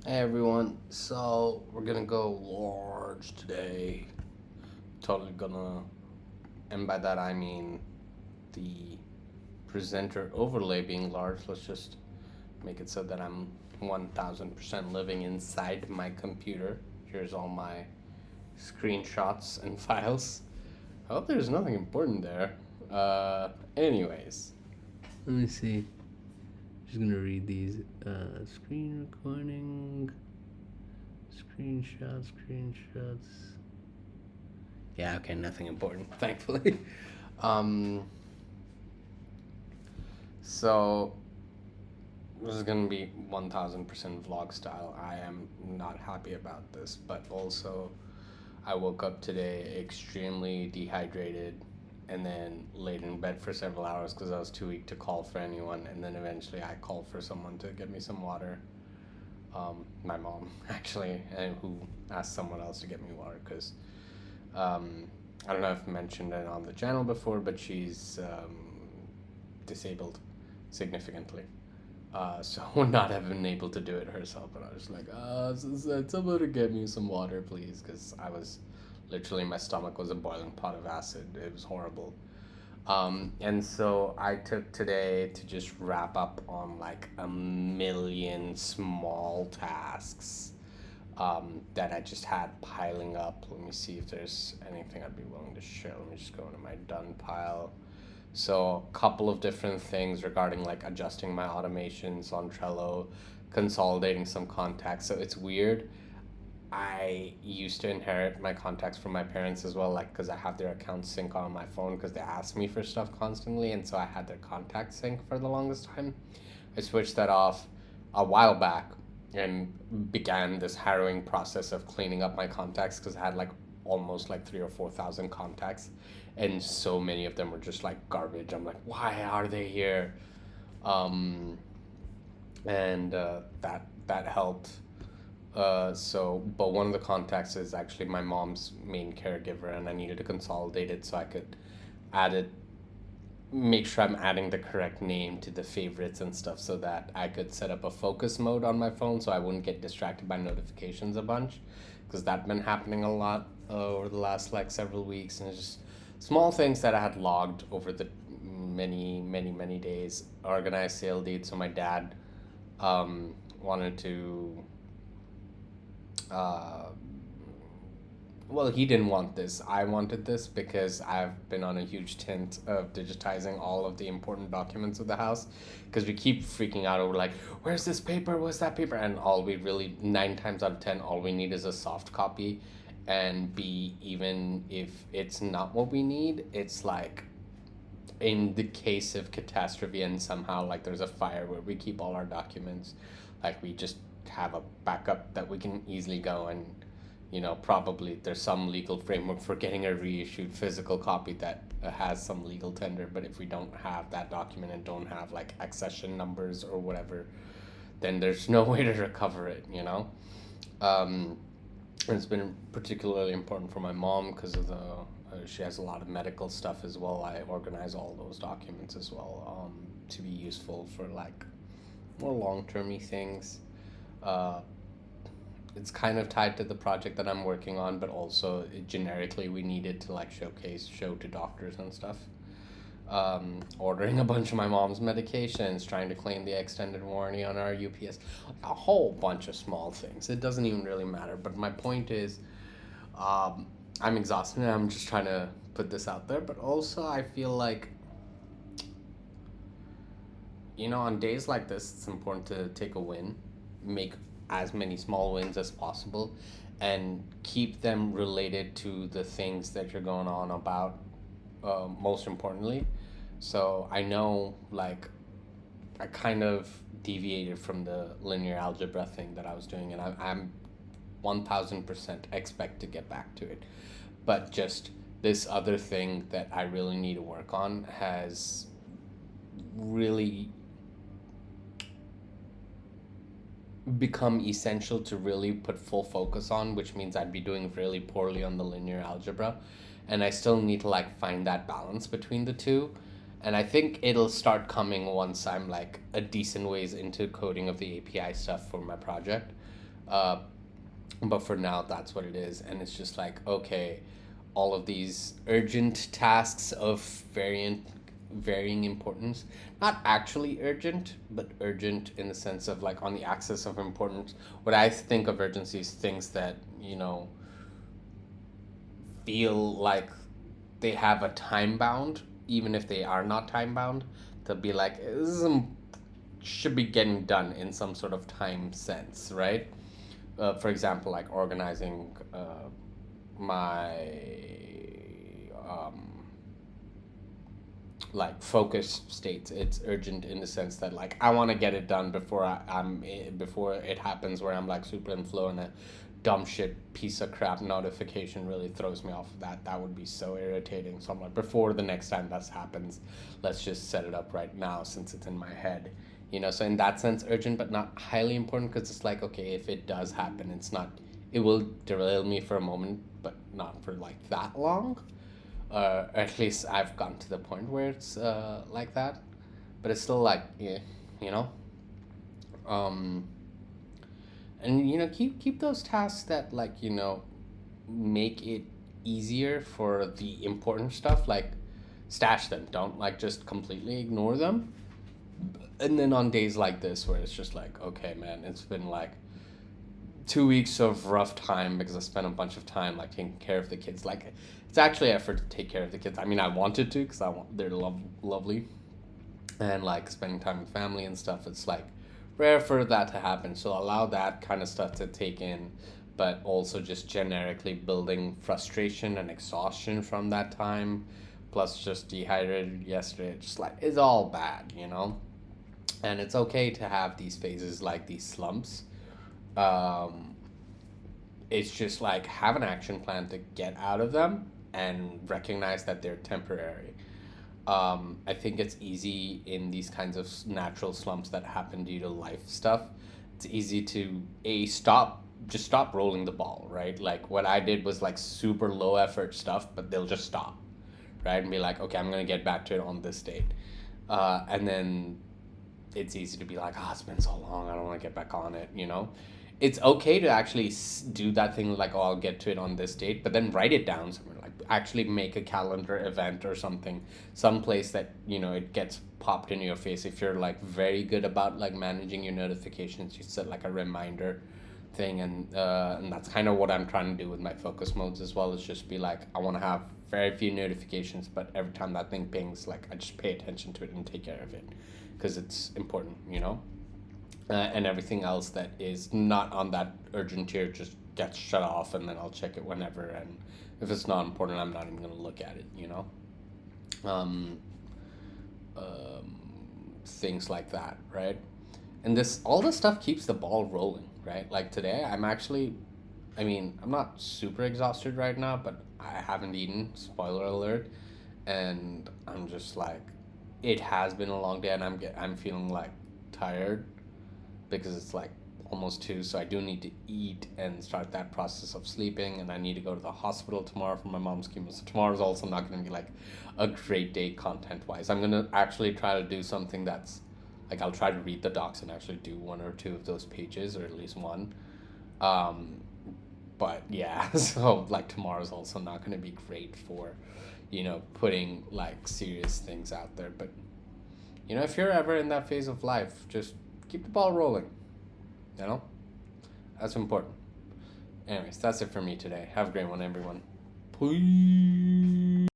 Hey everyone, so we're gonna go large today. Totally gonna, and by that I mean the presenter overlay being large. Let's just make it so that I'm 1000% living inside my computer. Here's all my screenshots and files. I hope there's nothing important there. Anyways, let me see. Just gonna read these screen recording, screenshots. Yeah, okay, nothing important, thankfully. um, so this is gonna be 1000% vlog style. I am not happy about this, but also I woke up today extremely dehydrated and then laid in bed for several hours because I was too weak to call for anyone. And then eventually I called for someone to get me some water. My mom, actually, and who asked someone else to get me water because um, I don't know if I mentioned it on the channel before, but she's disabled significantly. So would not have been able to do it herself. But I was like, someone to get me some water, please, because I was literally my stomach was a boiling pot of acid. It was horrible. And so I took today to just wrap up on like a million small tasks that I just had piling up. Let me see if there's anything I'd be willing to share. Let me just go into my done pile. So, a couple of different things regarding like adjusting my automations on Trello, consolidating some contacts. So, it's weird. I used to inherit my contacts from my parents as well, like because I have their account sync on my phone because they ask me for stuff constantly, and so I had their contact sync for the longest time. I switched that off a while back and began this harrowing process of cleaning up my contacts because I had like almost like 3 or 4 thousand contacts, and so many of them were just like garbage. I'm like, why are they here? Um, and that helped. But one of the contacts is actually my mom's main caregiver, and I needed to consolidate it so I could add it, make sure I'm adding the correct name to the favorites and stuff so that I could set up a focus mode on my phone so I wouldn't get distracted by notifications a bunch because that been happening a lot over the last like several weeks, and it's just small things that I had logged over the many days. Organized sale date, so my dad wanted to uh, well, he didn't want this. I wanted this because I've been on a huge tint of digitizing all of the important documents of the house because we keep freaking out over like, where's this paper? Where's that paper? And all we really, 9 times out of 10, all we need is a soft copy. And B, even if it's not what we need, it's like in the case of catastrophe and somehow like there's a fire where we keep all our documents, like we just have a backup that we can easily go and probably there's some legal framework for getting a reissued physical copy that has some legal tender. But if we don't have that document and don't have like accession numbers or whatever, then there's no way to recover it. um, and it's been particularly important for my mom because of the she has a lot of medical stuff as well. I organize all those documents as well, to be useful for like more long-termy things. uh, it's kind of tied to the project that I'm working on, but also generically we needed to like show to doctors and stuff. Ordering a bunch of my mom's medications, trying to claim the extended warranty on our UPS, a whole bunch of small things. It doesn't even really matter. But my point is, um, I'm exhausted and I'm just trying to put this out there. But also, I feel like, on days like this, it's important to take a win, make as many small wins as possible, and keep them related to the things that you're going on about, most importantly. So I know, like, I kind of deviated from the linear algebra thing that I was doing, and I'm 1000% expect to get back to it. But just this other thing that I really need to work on has really become essential to really put full focus on, which means I'd be doing really poorly on the linear algebra. And I still need to like find that balance between the two. And I think it'll start coming once I'm like a decent ways into coding of the API stuff for my project. Uh, but for now, that's what it is. And it's just like, okay, all of these urgent tasks of varying importance, not actually urgent, but urgent in the sense of like on the axis of importance. What I think of urgency is things that, feel like they have a time bound, even if they are not time bound. To be like, should be getting done in some sort of time sense, right? For example, like organizing my um, like focus states. It's urgent in the sense that like I want to get it done before before it happens where I'm like super in flow and a dumb shit piece of crap notification really throws me off of that. That would be so irritating. So I'm like, before the next time this happens, let's just set it up right now since it's in my head. So in that sense, urgent but not highly important, because it's like, okay, if it does happen, it will derail me for a moment, but not for like that long. At least I've gotten to the point where it's like that, but it's still like, yeah, you know. Um, and keep those tasks that like make it easier for the important stuff. Like stash them. Don't like just completely ignore them. And then on days like this where it's just like, okay, man, it's been like 2 weeks of rough time because I spent a bunch of time like taking care of the kids. Like it's actually effort to take care of the kids. I mean, I wanted to because they're lovely, and like spending time with family and stuff. It's like rare for that to happen. So allow that kind of stuff to take in, but also just generically building frustration and exhaustion from that time, plus just dehydrated yesterday. Just like it's all bad, and it's okay to have these phases like these slumps. Um, it's just like have an action plan to get out of them and recognize that they're temporary. I think it's easy in these kinds of natural slumps that happen due to life stuff. It's easy to just stop rolling the ball, right? Like what I did was like super low effort stuff, but they'll just stop, right? And be like, okay, I'm gonna get back to it on this date, and then it's easy to be like, oh, it's been so long, I don't want to get back on it. It's okay to actually do that thing like, oh, I'll get to it on this date, but then write it down somewhere. Like actually make a calendar event or something, someplace that it gets popped in your face. If you're like very good about like managing your notifications, you set like a reminder thing, and that's kind of what I'm trying to do with my focus modes as well. Is just be like, I want to have very few notifications, but every time that thing pings, like I just pay attention to it and take care of it because it's important. And everything else that is not on that urgent tier just gets shut off, and then I'll check it whenever. And if it's not important, I'm not even gonna look at it. Um, Things like that, right? And all this stuff keeps the ball rolling, right? Like today, I mean, I'm not super exhausted right now, but I haven't eaten. Spoiler alert, and I'm just like, it has been a long day, and I'm feeling like tired because it's like almost 2, so I do need to eat and start that process of sleeping, and I need to go to the hospital tomorrow for my mom's chemo. So tomorrow's also not going to be like a great day content wise. I'm going to actually try to do something that's like, I'll try to read the docs and actually do 1 or 2 of those pages, or at least one. Um, but yeah, so like tomorrow's also not going to be great for putting like serious things out there. But if you're ever in that phase of life, just keep the ball rolling. You know, that's important. Anyways, that's it for me today. Have a great one, everyone. Peace.